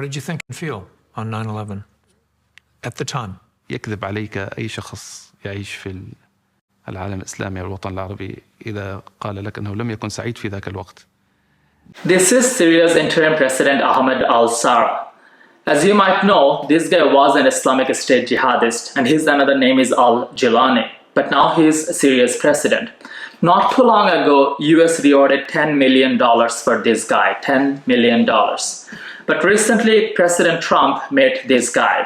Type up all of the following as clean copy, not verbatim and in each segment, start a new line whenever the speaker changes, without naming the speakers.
What did you think and feel on 9/11 at the time?
يكذب عليك أي شخص يعيش في العالم الإسلامي والوطن العربي إذا قال لك أنه لم يكن سعيد في ذاك الوقت.
This is Syria's interim president Ahmed al-Sara. As you might know, this guy was an Islamic State jihadist, and his another name is al-Jilani. But now he is Syria's president. Not too long ago, US rewarded $10 million for this guy, $10 million. But recently, President Trump met this guy.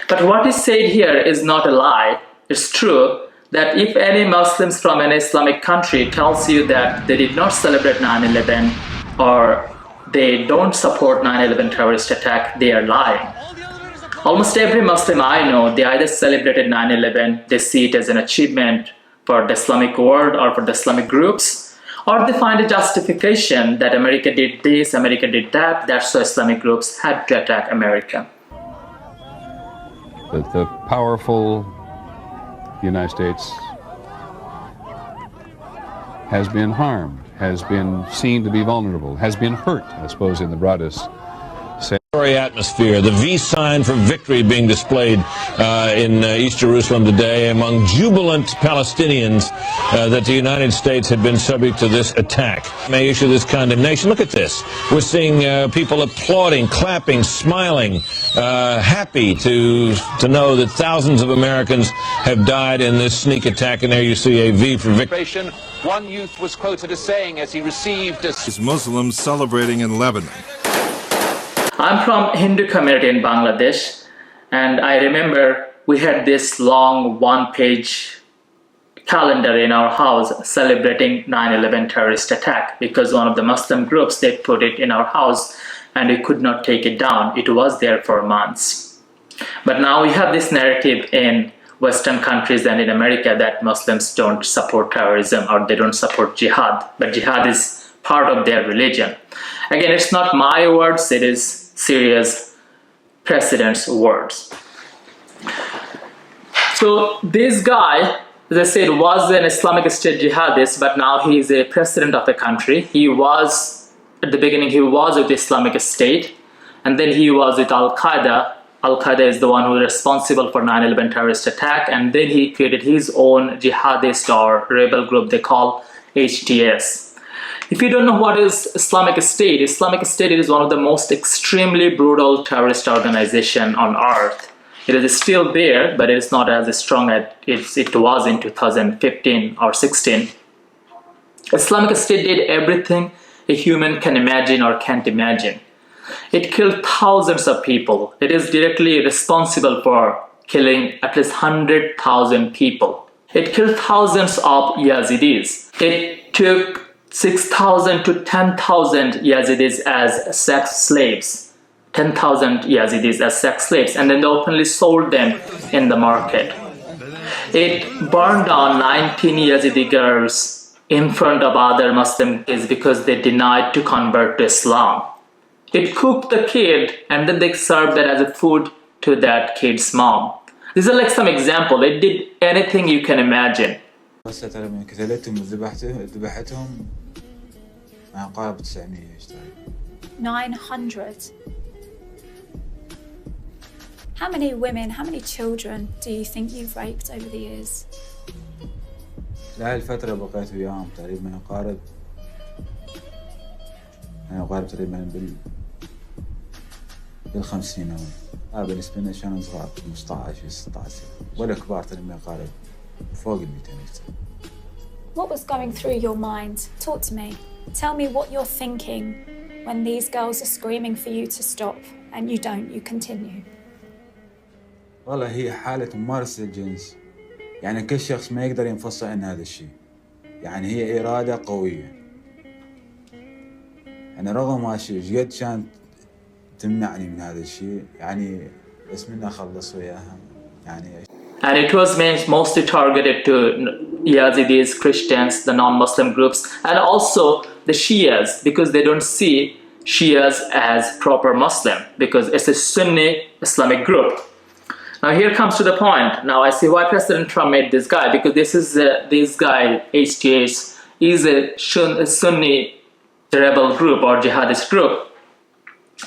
But what is said here is not a lie. It's true that if any Muslims from an Islamic country tells you that they did not celebrate 9/11 or they don't support 9/11 terrorist attack, they are lying. Almost every Muslim I know, they either celebrated 9/11, they see it as an achievement for the Islamic world or for the Islamic groups, or they find a justification that America did this, America did that, that's why Islamic groups had to attack America.
The powerful United States has been harmed, has been seen to be vulnerable, has been hurt, I suppose, in the broadest sense.
Atmosphere, the V sign for victory being displayed in East Jerusalem today among jubilant Palestinians that the United States had been subject to this attack. May issue this condemnation. Look at this. We're seeing people applauding, clapping, smiling, happy to know that thousands of Americans have died in this sneak attack. And there you see a V for victory.
One youth was quoted as saying as he received
Muslims celebrating in Lebanon.
I'm from Hindu community in Bangladesh, and I remember we had this long one-page calendar in our house celebrating 9/11 terrorist attack because one of the Muslim groups, they put it in our house and we could not take it down. It was there for months. But now we have this narrative in Western countries and in America that Muslims don't support terrorism or they don't support jihad, but jihad is part of their religion. Again, it's not my words, it is Syria's president's words. So this guy, as I said, was an Islamic State jihadist, but now he is a president of the country. He was, at the beginning, he was with the Islamic State, and then he was with Al-Qaeda. Al-Qaeda is the one who is responsible for 9/11 terrorist attack, and then he created his own jihadist or rebel group they call HTS. If you don't know what is Islamic State is one of the most extremely brutal terrorist organization on earth. It is still there, but it is not as strong as it was in 2015 or 16. Islamic State did everything a human can imagine or can't imagine. It killed thousands of people. It is directly responsible for killing at least 100,000 people. It killed thousands of Yazidis. It took 6,000 to 10,000 Yazidis as sex slaves. 10,000 Yazidis as sex slaves, and then they openly sold them in the market. It burned down 19 Yazidi girls in front of other Muslim kids because they denied to convert to Islam. It cooked the kid and then they served that as a food to that kid's mom. These are like some example. It did anything you can imagine.
من قتلتهم وذبحتهم ما قارب 900 اشتري.
900. How many women, how many children do you think you've raped over the years?
لهاي الفترة بقيت وياهم تقريبا يقارب تقريبا بالخمسينات. بالنسبة لنا كانوا صغار 15 16 ولا كبار تقريبا يقارب فوق 200 سنة.
What was going through your mind? Talk to me. Tell me what you're thinking when these girls are screaming for you to stop and you don't, you continue.
والله هي حالة ممارسة الجنس، يعني كل شخص ما يقدر ينفصل عن هذا الشيء، يعني هي إرادة قوية. يعني رغم هالشيء قد كانت تمنعني من هذا الشيء، يعني بس مني أخلص وياها يعني.
And it was mostly targeted to Yazidis, Christians, the non-Muslim groups, and also the Shias, because they don't see Shias as proper Muslim, because it's a Sunni Islamic group. Now here comes to the point. Now I see why President Trump made this guy, because this guy, HTS, is a Sunni rebel group or jihadist group.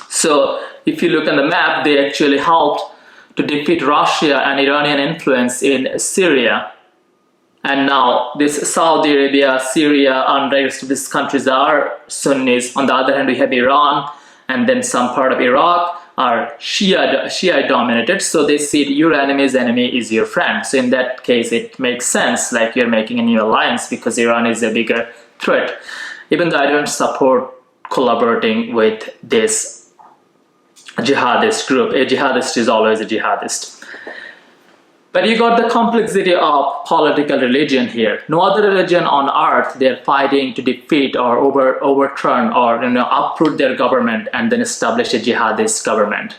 So if you look at the map, they actually helped to defeat Russia and Iranian influence in Syria. And now this Saudi Arabia, Syria, and the rest of these countries are Sunnis. On the other hand, we have Iran, and then some part of Iraq are Shia dominated. So they see your enemy's enemy is your friend. So in that case, it makes sense, like you're making a new alliance because Iran is a bigger threat. Even though I don't support collaborating with this jihadist group. A jihadist is always a jihadist. But you got the complexity of political religion here. No other religion on earth they're fighting to defeat or overturn or uproot their government and then establish a jihadist government.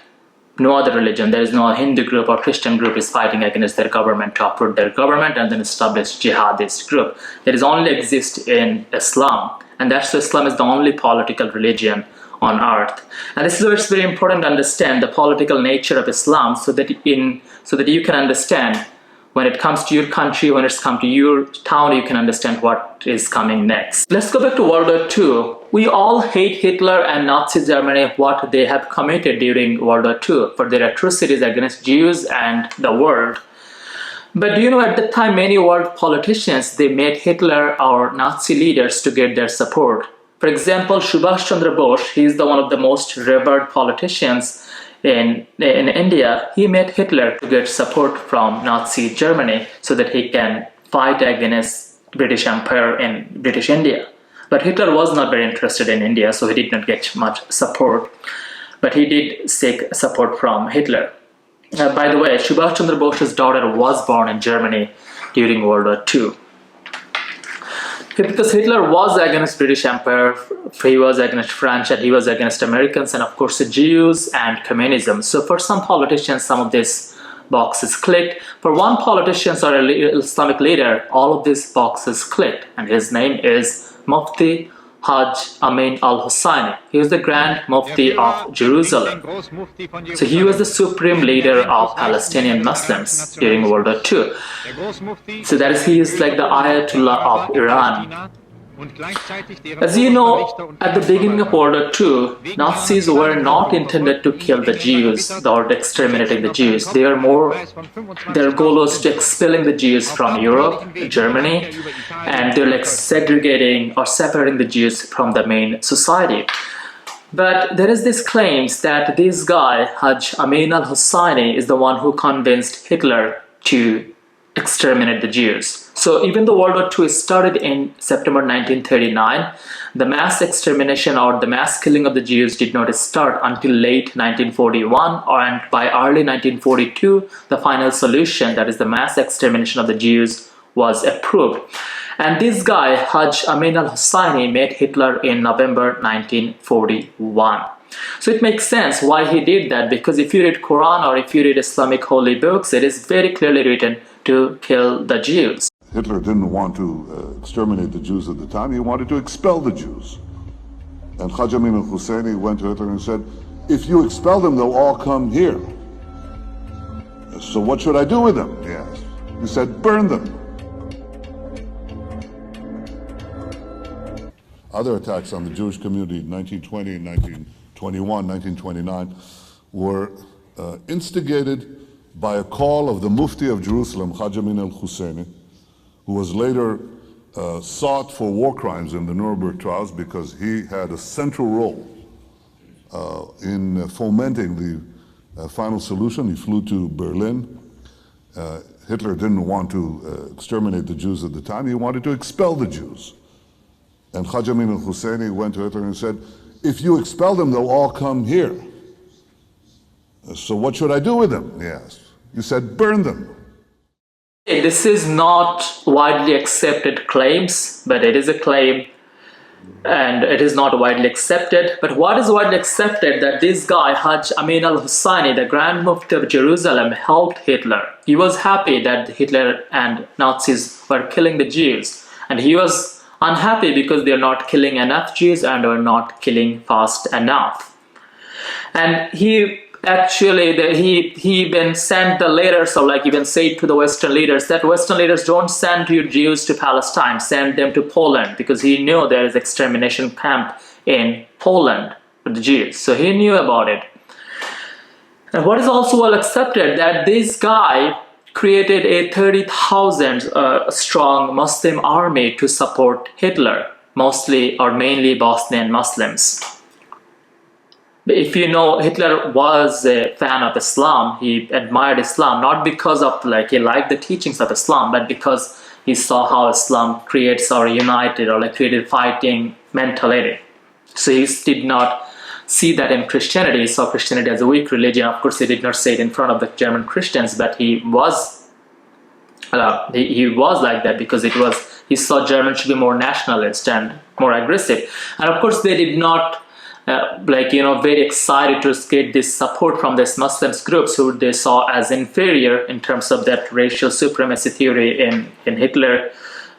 No other religion. There is no Hindu group or Christian group is fighting against their government to uproot their government and then establish jihadist group. It is only exist in Islam. And that's why Islam is the only political religion on earth. And this is where it's very important to understand the political nature of Islam so that you can understand when it comes to your country, when it's come to your town, you can understand what is coming next. Let's go back to World War II. We all hate Hitler and Nazi Germany, what they have committed during World War II for their atrocities against Jews and the world. But do you know at the time many world politicians, they made Hitler or Nazi leaders to get their support. For example, Subhash Chandra Bose, he is one of the most revered politicians in India. He met Hitler to get support from Nazi Germany so that he can fight against British Empire in British India. But Hitler was not very interested in India, so he did not get much support. But he did seek support from Hitler. By the way, Subhash Chandra Bose's daughter was born in Germany during World War II. Because Hitler was against British Empire, he was against French, and he was against Americans, and of course the Jews and communism. So for some politicians, some of these boxes clicked. For one politician or an Islamic leader, all of these boxes clicked, and his name is Mufti Hajj Amin al-Husseini. He was the Grand Mufti of Jerusalem. So he was the supreme leader of Palestinian Muslims during World War II. So that is, he is like the Ayatollah of Iran. As you know, at the beginning of World War II, Nazis were not intended to kill the Jews or exterminating the Jews. Their goal was to expelling the Jews from Europe, Germany, and they're like segregating or separating the Jews from the main society. But there is this claims that this guy, Hajj Amin al-Husseini, is the one who convinced Hitler to exterminate the Jews. So even though World War II started in September 1939, the mass extermination or the mass killing of the Jews did not start until late 1941, and by early 1942, the final solution, that is the mass extermination of the Jews, was approved. And this guy, Hajj Amin al-Husseini, met Hitler in November 1941. So it makes sense why he did that, because if you read Quran or if you read Islamic holy books, it is very clearly written to kill the Jews.
Hitler didn't want to exterminate the Jews at the time, he wanted to expel the Jews. And Hajj Amin al-Husseini went to Hitler and said, if you expel them, they'll all come here. So what should I do with them? He asked. He said, burn them. Other attacks on the Jewish community in 1920, 1921, 1929 were instigated by a call of the Mufti of Jerusalem, Hajj Amin al-Husseini, who was later sought for war crimes in the Nuremberg trials because he had a central role in fomenting the final solution. He flew to Berlin. Hitler didn't want to exterminate the Jews at the time, he wanted to expel the Jews. And Hajj Amin al-Husseini went to Hitler and said, if you expel them, they'll all come here. So what should I do with them? He asked. He said, burn them.
This is not widely accepted claims, but it is a claim and it is not widely accepted. But what is widely accepted, that this guy, Hajj Amin al-Husseini, the Grand Mufti of Jerusalem, helped Hitler. He was happy that Hitler and Nazis were killing the Jews. And he was unhappy because they are not killing enough Jews and are not killing fast enough. And he even sent the letters, or like even said to the Western leaders that Western leaders don't send your Jews to Palestine, send them to Poland, because he knew there is extermination camp in Poland for the Jews. So he knew about it. And what is also well accepted that this guy created a 30,000 strong Muslim army to support Hitler, mostly or mainly Bosnian Muslims. If you know, Hitler was a fan of Islam. He admired Islam, not because of he liked the teachings of Islam, but because he saw how Islam creates or united or created fighting mentality. So he did not see that in Christianity. He saw Christianity as a weak religion. Of course, he did not say it in front of the German Christians, but he was like that because he saw Germans should be more nationalist and more aggressive. And of course, they did not very excited to get this support from these Muslims groups who they saw as inferior in terms of that racial supremacy theory in Hitler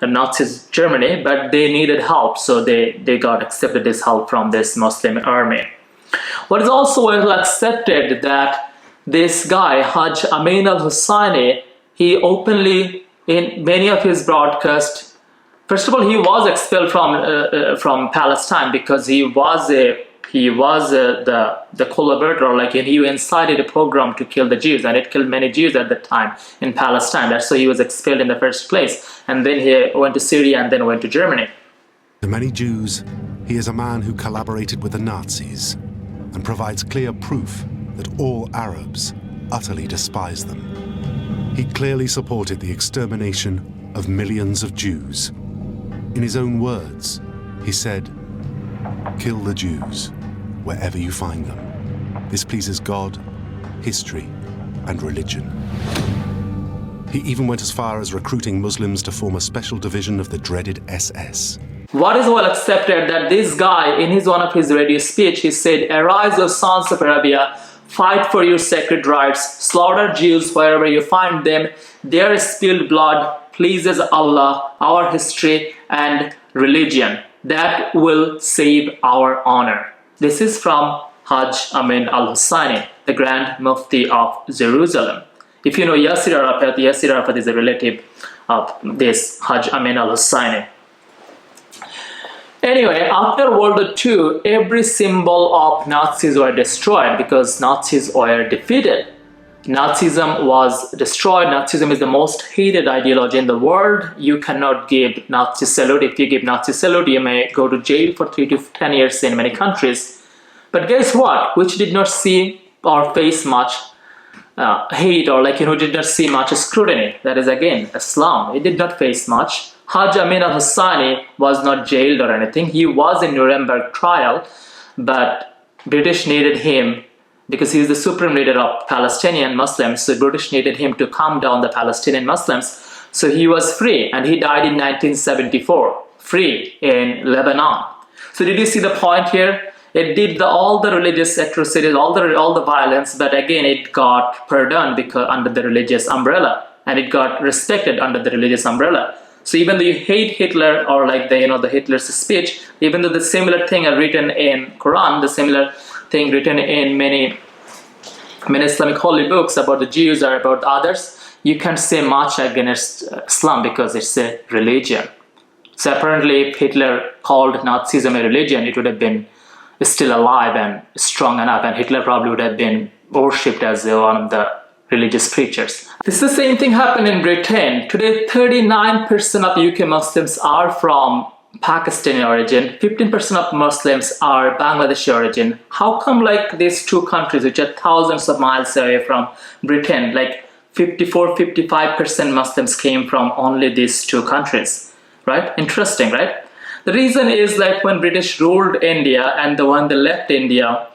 and Nazi Germany, but they needed help, so they got accepted this help from this Muslim army. What is also well accepted that this guy, Hajj Amin al-Husseini, he openly, in many of his broadcasts, first of all, he was expelled from Palestine because he was the collaborator, he incited a pogrom to kill the Jews, and it killed many Jews at the time in Palestine. That's why he was expelled in the first place. And then he went to Syria and then went to Germany.
To many Jews, he is a man who collaborated with the Nazis and provides clear proof that all Arabs utterly despise them. He clearly supported the extermination of millions of Jews. In his own words, he said, "Kill the Jews wherever you find them. This pleases God, history, and religion." He even went as far as recruiting Muslims to form a special division of the dreaded SS.
What is well accepted that this guy, in one of his radio speech, he said, "Arise, O sons of Arabia, fight for your sacred rights, slaughter Jews wherever you find them. Their spilled blood pleases Allah, our history, and religion. That will save our honor." This is from Hajj Amin al-Husseini, the Grand Mufti of Jerusalem. If you know Yasser Arafat is a relative of this Hajj Amin al-Husseini. Anyway, after World War II, every symbol of Nazis were destroyed because Nazis were defeated. Nazism was destroyed. Nazism is the most hated ideology in the world. You cannot give Nazi salute. If you give Nazi salute, you may go to jail for 3 to 10 years in many countries. But guess what? Which did not see or face much hate or did not see much scrutiny. That is again Islam. It did not face much. Hajj Amin al-Husseini was not jailed or anything. He was in Nuremberg trial, but British needed him because he is the supreme leader of Palestinian Muslims. So British needed him to calm down the Palestinian Muslims. So he was free, and he died in 1974, free in Lebanon. So did you see the point here? It did all the religious atrocities, all the violence, but again it got pardoned because under the religious umbrella, and it got respected under the religious umbrella. So even though you hate Hitler or the Hitler's speech, even though the similar thing are written in Quran, the similar thing written in many Islamic holy books about the Jews or about others, you can't say much against Islam because it's a religion. So apparently if Hitler called Nazism a religion, it would have been still alive and strong enough, and Hitler probably would have been worshipped as one of the religious preachers. This is the same thing happened in Britain. Today, 39% of UK Muslims are from Pakistani origin, 15% of Muslims are Bangladeshi origin. How come these two countries, which are thousands of miles away from Britain, 54-55% Muslims came from only these two countries, right? Interesting, right? The reason is when British ruled India and when they left India,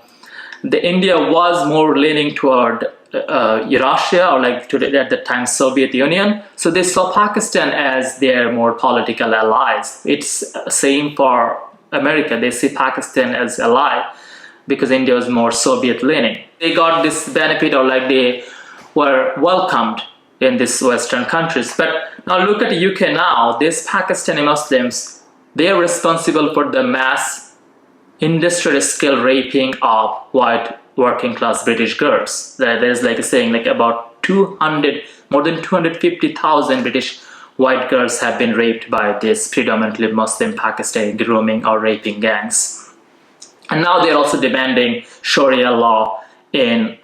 India was more leaning toward Eurasia or at the time Soviet Union. So they saw Pakistan as their more political allies. It's same for America. They see Pakistan as ally because India was more Soviet leaning. They got this benefit or they were welcomed in these Western countries. But now look at the UK now. These Pakistani Muslims, they are responsible for the mass industrial scale raping of white working class British girls. There's a saying about more than 250,000 British white girls have been raped by these predominantly Muslim Pakistani grooming or raping gangs. And now they're also demanding Sharia law in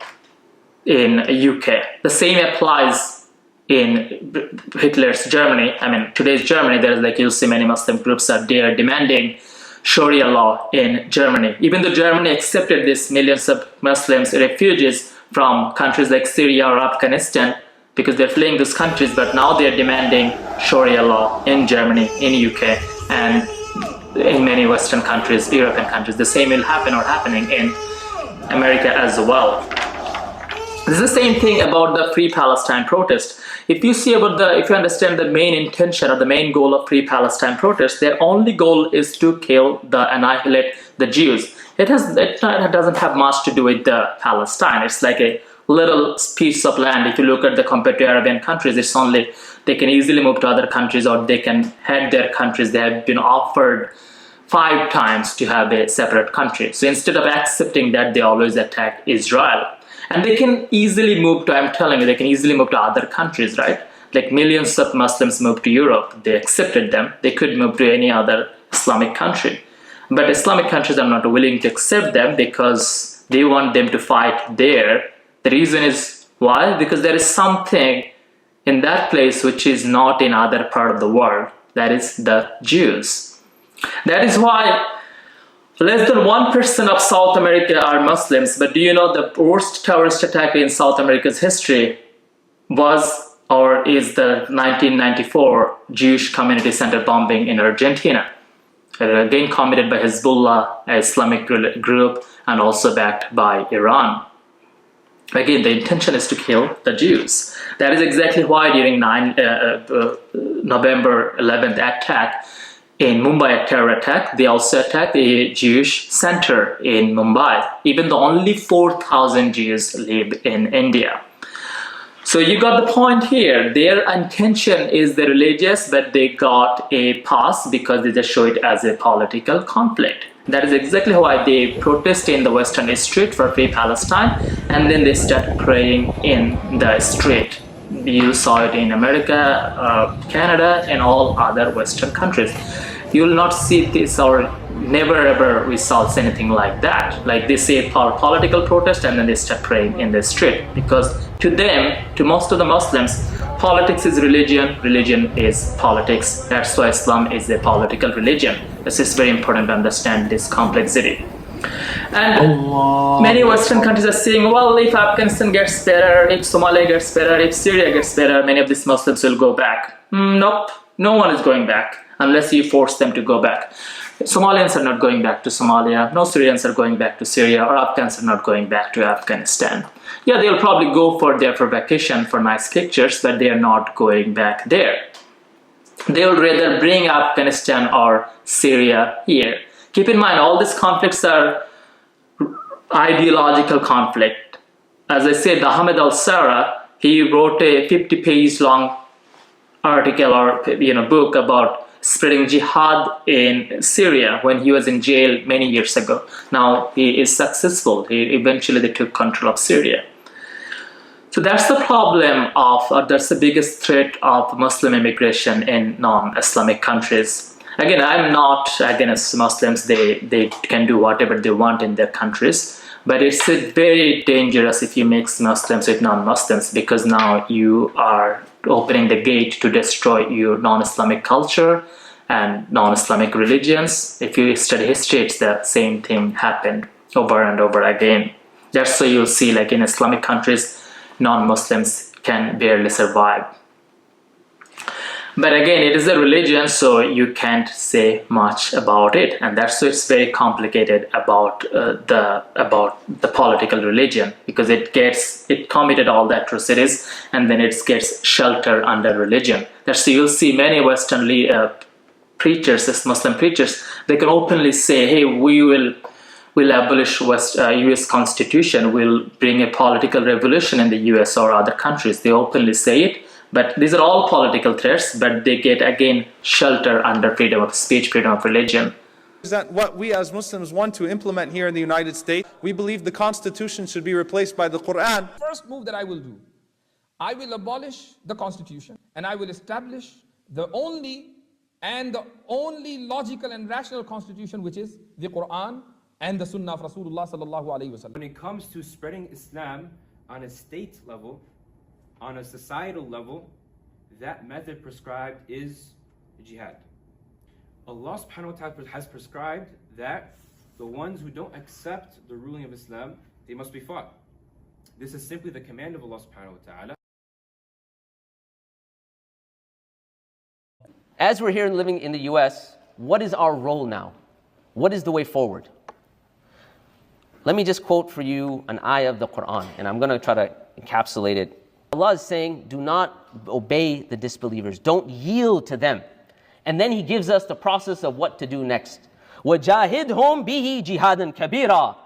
in UK. The same applies in Hitler's Germany. I mean, today's Germany, there's like you'll see many Muslim groups are there demanding Sharia law in Germany. Even though Germany accepted these millions of Muslims, refugees from countries like Syria or Afghanistan, because they're fleeing those countries, but now they're demanding Sharia law in Germany, in UK, and in many Western countries, European countries. The same will happen or happening in America as well. This is the same thing about the Free Palestine protest. If you understand the main intention or the main goal of Free Palestine protest, their only goal is to annihilate the Jews. It doesn't have much to do with Palestine. It's like a little piece of land. If you look at compared to Arabian countries, it's only they can easily move to other countries or they can head their countries. They have been offered 5 times to have a separate country. So instead of accepting that, they always attack Israel. And they can easily move to, I'm telling you, they can easily move to other countries, right? Like millions of Muslims moved to Europe. They accepted them. They could move to any other Islamic country. But Islamic countries are not willing to accept them because they want them to fight there. The reason is why? Because there is something in that place which is not in other part of the world. That is the Jews. That is why less than 1% of South America are Muslims. But do you know the worst terrorist attack in South America's history was or is the 1994 Jewish community center bombing in Argentina? Again committed by Hezbollah, an Islamic group, and also backed by Iran. Again, the intention is to kill the Jews. That is exactly why during November 11th attack in Mumbai, a terror attack, they also attacked a Jewish center in Mumbai, even though only 4,000 Jews live in India. So you got the point here. Their intention is the religious, but they got a pass because they just show it as a political conflict. That is exactly why they protest in the Western street for Free Palestine, and then they start praying in the street. You saw it in America, Canada, and all other Western countries. You will not see this, or never ever we saw anything like that. Like they say political protest and then they start praying in the street. Because to them, to most of the Muslims, politics is religion, religion is politics. That's why Islam is a political religion. This is very important to understand this complexity. And many Western countries are saying, well, if Afghanistan gets better, if Somalia gets better, if Syria gets better, many of these Muslims will go back. Nope, no one is going back unless you force them to go back. Somalians are not going back to Somalia, no Syrians are going back to Syria, or Afghans are not going back to Afghanistan. Yeah, they'll probably go for vacation for nice pictures, but they are not going back there. They'll rather bring Afghanistan or Syria here. Keep in mind, all these conflicts are ideological conflict. As I said, Ahmed al-Sara, he wrote a 50-page long article or book about spreading jihad in Syria when he was in jail many years ago. Now he is successful. Eventually they took control of Syria. So that's the problem that's the biggest threat of Muslim immigration in non-Islamic countries. Again, I'm not against Muslims. They can do whatever they want in their countries. But it's very dangerous if you mix Muslims with non-Muslims, because now you are opening the gate to destroy your non-Islamic culture and non-Islamic religions. If you study history, it's the same thing happened over and over again. That's why you'll see, like in Islamic countries, non-Muslims can barely survive. But again, it is a religion, so you can't say much about it, and that's why it's very complicated about the political religion, because it committed all the atrocities, and then it gets shelter under religion. That's why you'll see many Western preachers, Muslim preachers, they can openly say, "Hey, we'll abolish U.S. Constitution. We'll bring a political revolution in the U.S. or other countries." They openly say it. But these are all political threats, but they get, again, shelter under freedom of speech, freedom of religion.
Is that what we as Muslims want to implement here in the United States? We believe the Constitution should be replaced by the Quran.
First move that I will do, I will abolish the Constitution, and I will establish the only logical and rational Constitution, which is the Quran and the Sunnah of Rasulullah sallallahu alaihi wasallam.
When it comes to spreading Islam, on a state level, on a societal level, that method prescribed is jihad. Allah subhanahu wa ta'ala has prescribed that the ones who don't accept the ruling of Islam, they must be fought. This is simply the command of Allah subhanahu wa ta'ala.
As we're here living in the US, what is our role now? What is the way forward? Let me just quote for you an ayah of the Quran, and I'm going to try to encapsulate it. Allah is saying, do not obey the disbelievers. Don't yield to them. And then He gives us the process of what to do next. وَجَاهِدْهُمْ بِهِ جِهَادًا كَبِيرًا.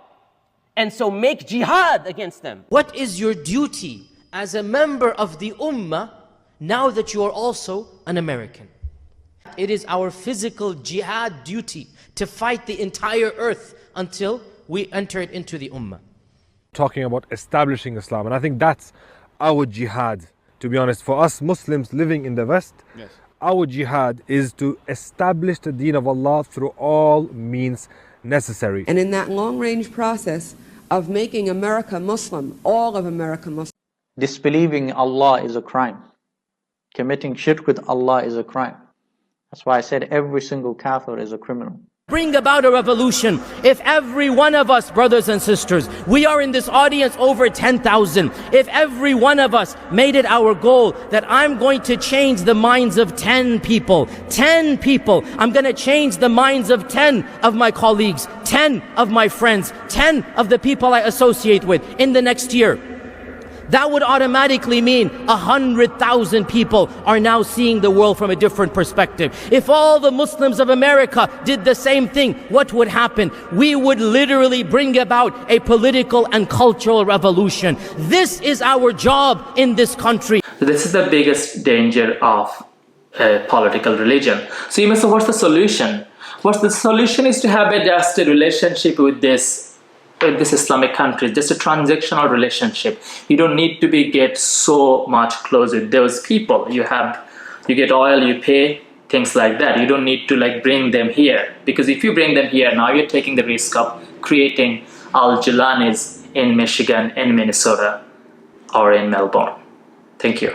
And so make jihad against them.
What is your duty as a member of the Ummah now that you are also an American? It is our physical jihad duty to fight the entire earth until we enter it into the Ummah.
Talking about establishing Islam, and I think that's our jihad, to be honest. For us Muslims living in the West,
Yes.
our jihad is to establish the deen of Allah through all means necessary.
And in that long-range process of making America Muslim, all of America Muslim.
Disbelieving Allah is a crime. Committing shirk with Allah is a crime. That's why I said every single kafir is a criminal.
Bring about a revolution. If every one of us, brothers and sisters, we are in this audience over 10,000. If every one of us made it our goal that I'm going to change the minds of 10 people, 10 people, I'm going to change the minds of 10 of my colleagues, 10 of my friends, 10 of the people I associate with in the next year. That would automatically mean 100,000 people are now seeing the world from a different perspective. If all the Muslims of America did the same thing, what would happen? We would literally bring about a political and cultural revolution. This is our job in this country.
This is the biggest danger of political religion. So you must say, what's the solution? What's the solution is to have just a relationship with this Islamic country, just a transactional relationship. You don't need to get so much close with those people. You get oil, you pay, things like that. You don't need to bring them here, because if you bring them here, now you're taking the risk of creating Al-Julanis in Michigan, in Minnesota, or in Melbourne. Thank you.